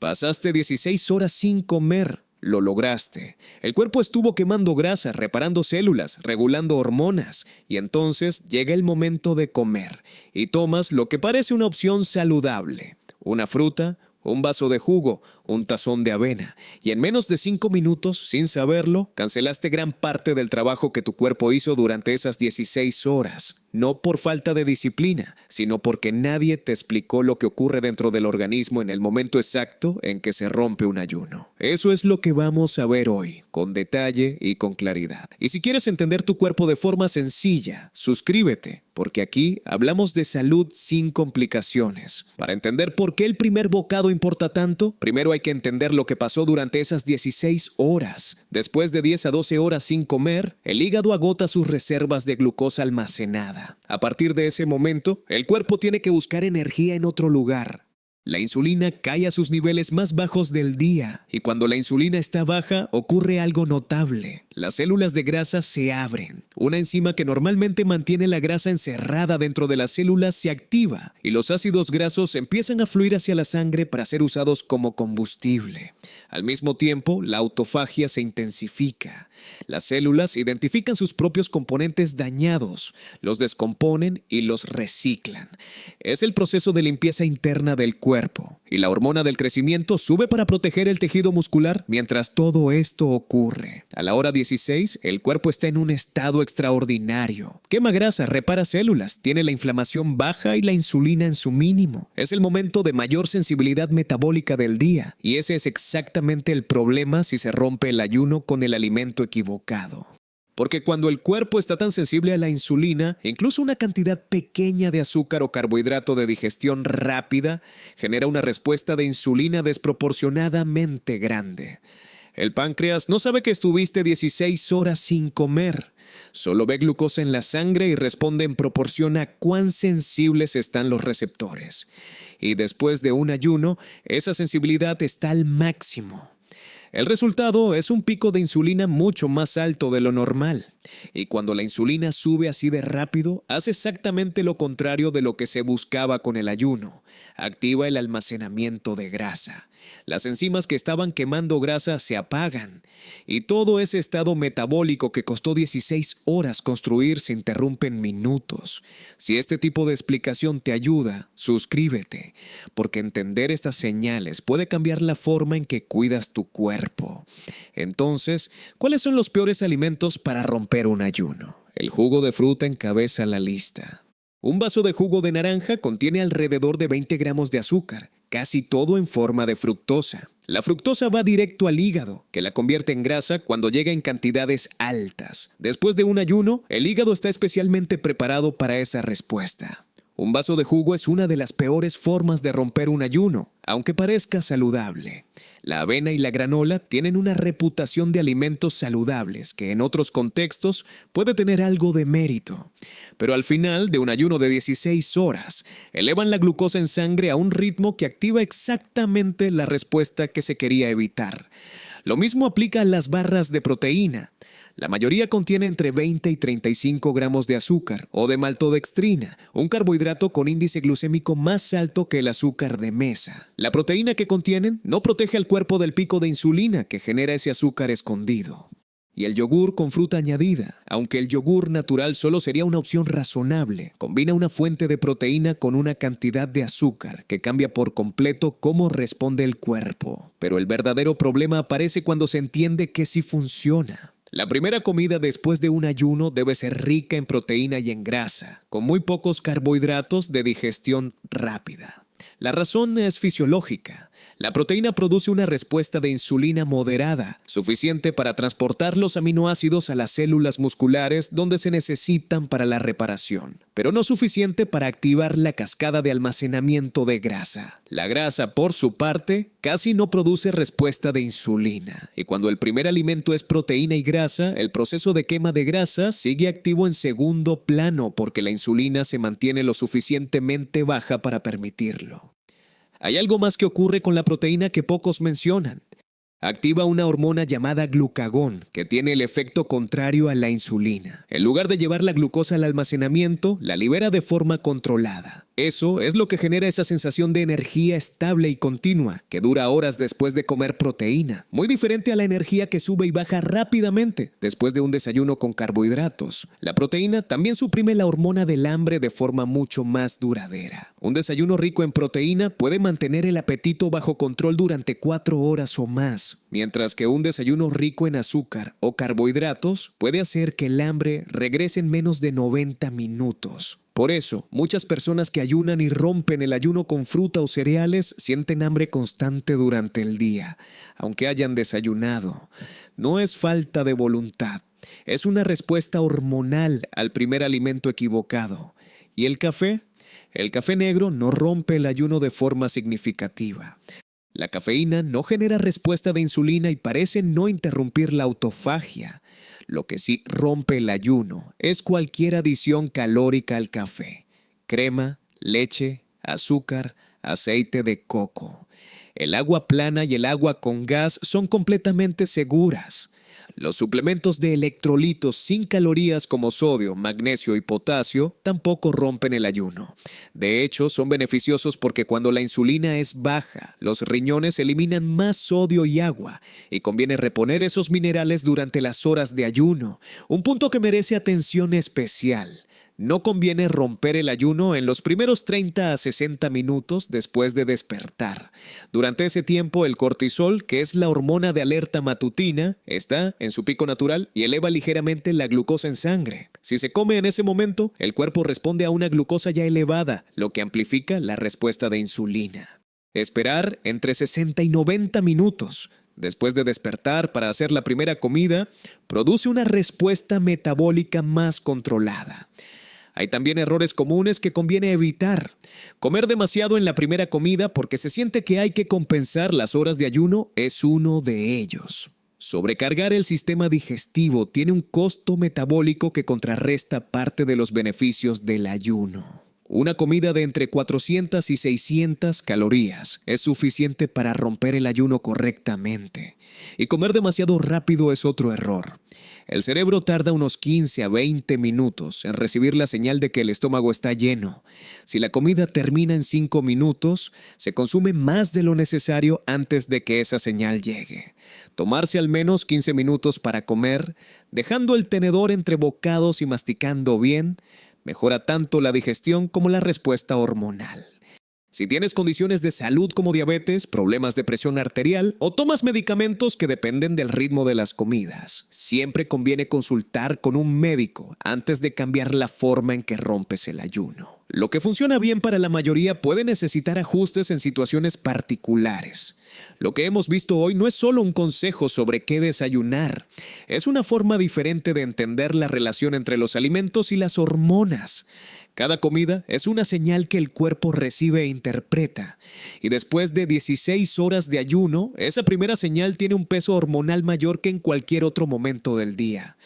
Pasaste 16 horas sin comer. Lo lograste. El cuerpo estuvo quemando grasa, reparando células, regulando hormonas. Y entonces llega el momento de comer. Y tomas lo que parece una opción saludable. Una fruta, un vaso de jugo, un tazón de avena. Y en menos de 5 minutos, sin saberlo, cancelaste gran parte del trabajo que tu cuerpo hizo durante esas 16 horas. No por falta de disciplina, sino porque nadie te explicó lo que ocurre dentro del organismo en el momento exacto en que se rompe un ayuno. Eso es lo que vamos a ver hoy, con detalle y con claridad. Y si quieres entender tu cuerpo de forma sencilla, suscríbete, porque aquí hablamos de salud sin complicaciones. Para entender por qué el primer bocado importa tanto, primero hay que entender lo que pasó durante esas 16 horas. Después de 10 a 12 horas sin comer, el hígado agota sus reservas de glucosa almacenada. A partir de ese momento, el cuerpo tiene que buscar energía en otro lugar. La insulina cae a sus niveles más bajos del día, y cuando la insulina está baja, ocurre algo notable. Las células de grasa se abren. Una enzima que normalmente mantiene la grasa encerrada dentro de las células se activa, y los ácidos grasos empiezan a fluir hacia la sangre para ser usados como combustible. Al mismo tiempo, la autofagia se intensifica. Las células identifican sus propios componentes dañados, los descomponen y los reciclan. Es el proceso de limpieza interna del cuerpo, y la hormona del crecimiento sube para proteger el tejido muscular mientras todo esto ocurre. A la hora 16, el cuerpo está en un estado extraordinario. Quema grasa, repara células, tiene la inflamación baja y la insulina en su mínimo. Es el momento de mayor sensibilidad metabólica del día, y ese es exactamente el problema si se rompe el ayuno con el alimento equivocado. Porque cuando el cuerpo está tan sensible a la insulina, incluso una cantidad pequeña de azúcar o carbohidrato de digestión rápida genera una respuesta de insulina desproporcionadamente grande. El páncreas no sabe que estuviste 16 horas sin comer. Solo ve glucosa en la sangre y responde en proporción a cuán sensibles están los receptores. Y después de un ayuno, esa sensibilidad está al máximo. El resultado es un pico de insulina mucho más alto de lo normal. Y cuando la insulina sube así de rápido, hace exactamente lo contrario de lo que se buscaba con el ayuno. Activa el almacenamiento de grasa. Las enzimas que estaban quemando grasa se apagan. Y todo ese estado metabólico que costó 16 horas construir se interrumpe en minutos. Si este tipo de explicación te ayuda, suscríbete, porque entender estas señales puede cambiar la forma en que cuidas tu cuerpo. Entonces, ¿cuáles son los peores alimentos para romper un ayuno? El jugo de fruta encabeza la lista. Un vaso de jugo de naranja contiene alrededor de 20 gramos de azúcar, casi todo en forma de fructosa. La fructosa va directo al hígado, que la convierte en grasa cuando llega en cantidades altas. Después de un ayuno, el hígado está especialmente preparado para esa respuesta. Un vaso de jugo es una de las peores formas de romper un ayuno, aunque parezca saludable. La avena y la granola tienen una reputación de alimentos saludables que en otros contextos puede tener algo de mérito. Pero al final de un ayuno de 16 horas, elevan la glucosa en sangre a un ritmo que activa exactamente la respuesta que se quería evitar. Lo mismo aplica a las barras de proteína. La mayoría contiene entre 20 y 35 gramos de azúcar o de maltodextrina, un carbohidrato con índice glucémico más alto que el azúcar de mesa. La proteína que contienen no protege al cuerpo del pico de insulina que genera ese azúcar escondido. Y el yogur con fruta añadida, aunque el yogur natural solo sería una opción razonable, combina una fuente de proteína con una cantidad de azúcar que cambia por completo cómo responde el cuerpo. Pero el verdadero problema aparece cuando se entiende que sí funciona. La primera comida después de un ayuno debe ser rica en proteína y en grasa, con muy pocos carbohidratos de digestión rápida. La razón es fisiológica. La proteína produce una respuesta de insulina moderada, suficiente para transportar los aminoácidos a las células musculares donde se necesitan para la reparación, pero no suficiente para activar la cascada de almacenamiento de grasa. La grasa, por su parte, casi no produce respuesta de insulina, y cuando el primer alimento es proteína y grasa, el proceso de quema de grasa sigue activo en segundo plano porque la insulina se mantiene lo suficientemente baja para permitirlo. Hay algo más que ocurre con la proteína que pocos mencionan. Activa una hormona llamada glucagón, que tiene el efecto contrario a la insulina. En lugar de llevar la glucosa al almacenamiento, la libera de forma controlada. Eso es lo que genera esa sensación de energía estable y continua, que dura horas después de comer proteína, muy diferente a la energía que sube y baja rápidamente después de un desayuno con carbohidratos. La proteína también suprime la hormona del hambre de forma mucho más duradera. Un desayuno rico en proteína puede mantener el apetito bajo control durante 4 horas o más, mientras que un desayuno rico en azúcar o carbohidratos puede hacer que el hambre regrese en menos de 90 minutos. Por eso, muchas personas que ayunan y rompen el ayuno con fruta o cereales sienten hambre constante durante el día, aunque hayan desayunado. No es falta de voluntad, es una respuesta hormonal al primer alimento equivocado. ¿Y el café? El café negro no rompe el ayuno de forma significativa. La cafeína no genera respuesta de insulina y parece no interrumpir la autofagia. Lo que sí rompe el ayuno es cualquier adición calórica al café: crema, leche, azúcar, aceite de coco. El agua plana y el agua con gas son completamente seguras. Los suplementos de electrolitos sin calorías como sodio, magnesio y potasio tampoco rompen el ayuno. De hecho, son beneficiosos porque cuando la insulina es baja, los riñones eliminan más sodio y agua, y conviene reponer esos minerales durante las horas de ayuno, un punto que merece atención especial. No conviene romper el ayuno en los primeros 30 a 60 minutos después de despertar. Durante ese tiempo, el cortisol, que es la hormona de alerta matutina, está en su pico natural y eleva ligeramente la glucosa en sangre. Si se come en ese momento, el cuerpo responde a una glucosa ya elevada, lo que amplifica la respuesta de insulina. Esperar entre 60 y 90 minutos después de despertar para hacer la primera comida produce una respuesta metabólica más controlada. Hay también errores comunes que conviene evitar. Comer demasiado en la primera comida porque se siente que hay que compensar las horas de ayuno es uno de ellos. Sobrecargar el sistema digestivo tiene un costo metabólico que contrarresta parte de los beneficios del ayuno. Una comida de entre 400 y 600 calorías es suficiente para romper el ayuno correctamente. Y comer demasiado rápido es otro error. El cerebro tarda unos 15 a 20 minutos en recibir la señal de que el estómago está lleno. Si la comida termina en 5 minutos, se consume más de lo necesario antes de que esa señal llegue. Tomarse al menos 15 minutos para comer, dejando el tenedor entre bocados y masticando bien, mejora tanto la digestión como la respuesta hormonal. Si tienes condiciones de salud como diabetes, problemas de presión arterial o tomas medicamentos que dependen del ritmo de las comidas, siempre conviene consultar con un médico antes de cambiar la forma en que rompes el ayuno. Lo que funciona bien para la mayoría puede necesitar ajustes en situaciones particulares. Lo que hemos visto hoy no es solo un consejo sobre qué desayunar, es una forma diferente de entender la relación entre los alimentos y las hormonas. Cada comida es una señal que el cuerpo recibe e interpreta, y después de 16 horas de ayuno, esa primera señal tiene un peso hormonal mayor que en cualquier otro momento del día.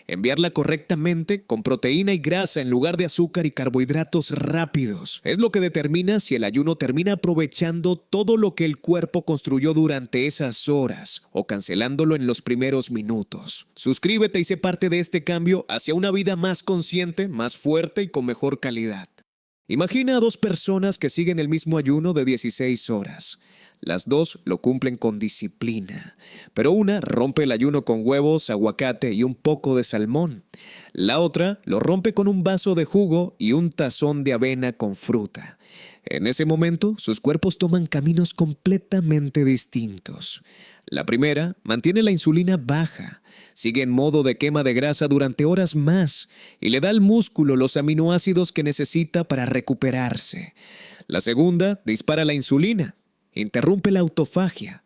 Enviarla correctamente, con proteína y grasa en lugar de azúcar y carbohidratos rápidos, es lo que determina si el ayuno termina aprovechando todo lo que el cuerpo construyó durante esas horas o cancelándolo en los primeros minutos. Suscríbete y sé parte de este cambio hacia una vida más consciente, más fuerte y con mejor calidad. Imagina a dos personas que siguen el mismo ayuno de 16 horas. Las dos lo cumplen con disciplina, pero una rompe el ayuno con huevos, aguacate y un poco de salmón. La otra lo rompe con un vaso de jugo y un tazón de avena con fruta. En ese momento, sus cuerpos toman caminos completamente distintos. La primera mantiene la insulina baja, sigue en modo de quema de grasa durante horas más y le da al músculo los aminoácidos que necesita para recuperarse. La segunda dispara la insulina, interrumpe la autofagia,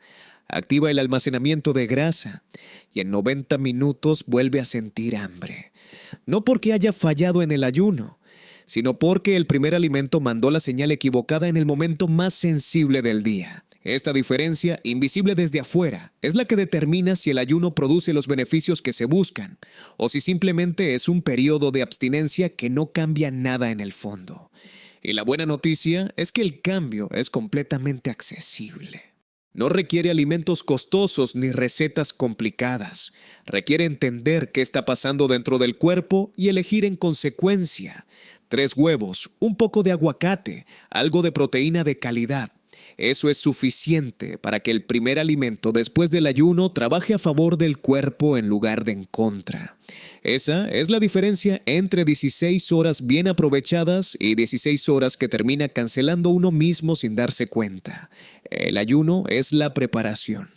activa el almacenamiento de grasa y en 90 minutos vuelve a sentir hambre. No porque haya fallado en el ayuno, sino porque el primer alimento mandó la señal equivocada en el momento más sensible del día. Esta diferencia, invisible desde afuera, es la que determina si el ayuno produce los beneficios que se buscan, o si simplemente es un periodo de abstinencia que no cambia nada en el fondo. Y la buena noticia es que el cambio es completamente accesible. No requiere alimentos costosos ni recetas complicadas. Requiere entender qué está pasando dentro del cuerpo y elegir en consecuencia. 3 huevos, un poco de aguacate, algo de proteína de calidad. Eso es suficiente para que el primer alimento después del ayuno trabaje a favor del cuerpo en lugar de en contra. Esa es la diferencia entre 16 horas bien aprovechadas y 16 horas que termina cancelando uno mismo sin darse cuenta. El ayuno es la preparación.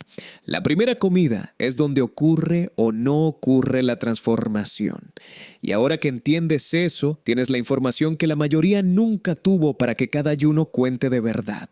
La primera comida es donde ocurre o no ocurre la transformación. Y ahora que entiendes eso, tienes la información que la mayoría nunca tuvo para que cada ayuno cuente de verdad.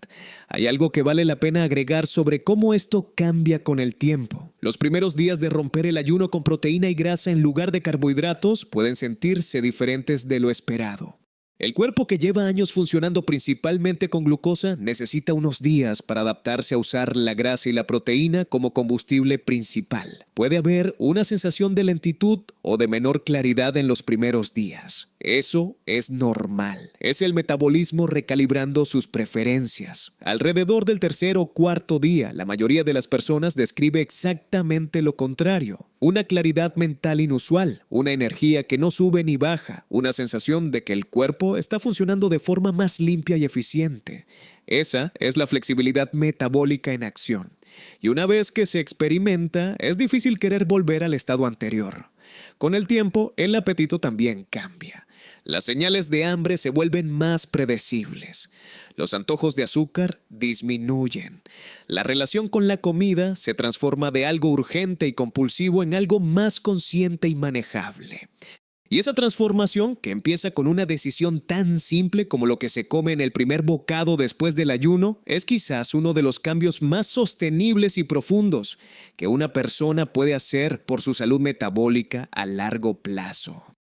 Hay algo que vale la pena agregar sobre cómo esto cambia con el tiempo. Los primeros días de romper el ayuno con proteína y grasa en lugar de carbohidratos pueden sentirse diferentes de lo esperado. El cuerpo que lleva años funcionando principalmente con glucosa necesita unos días para adaptarse a usar la grasa y la proteína como combustible principal. Puede haber una sensación de lentitud o de menor claridad en los primeros días. Eso es normal. Es el metabolismo recalibrando sus preferencias. Alrededor del tercer o cuarto día, la mayoría de las personas describe exactamente lo contrario. Una claridad mental inusual, una energía que no sube ni baja, una sensación de que el cuerpo está funcionando de forma más limpia y eficiente. Esa es la flexibilidad metabólica en acción. Y una vez que se experimenta, es difícil querer volver al estado anterior. Con el tiempo, el apetito también cambia. Las señales de hambre se vuelven más predecibles. Los antojos de azúcar disminuyen. La relación con la comida se transforma de algo urgente y compulsivo en algo más consciente y manejable. Y esa transformación, que empieza con una decisión tan simple como lo que se come en el primer bocado después del ayuno, es quizás uno de los cambios más sostenibles y profundos que una persona puede hacer por su salud metabólica a largo plazo.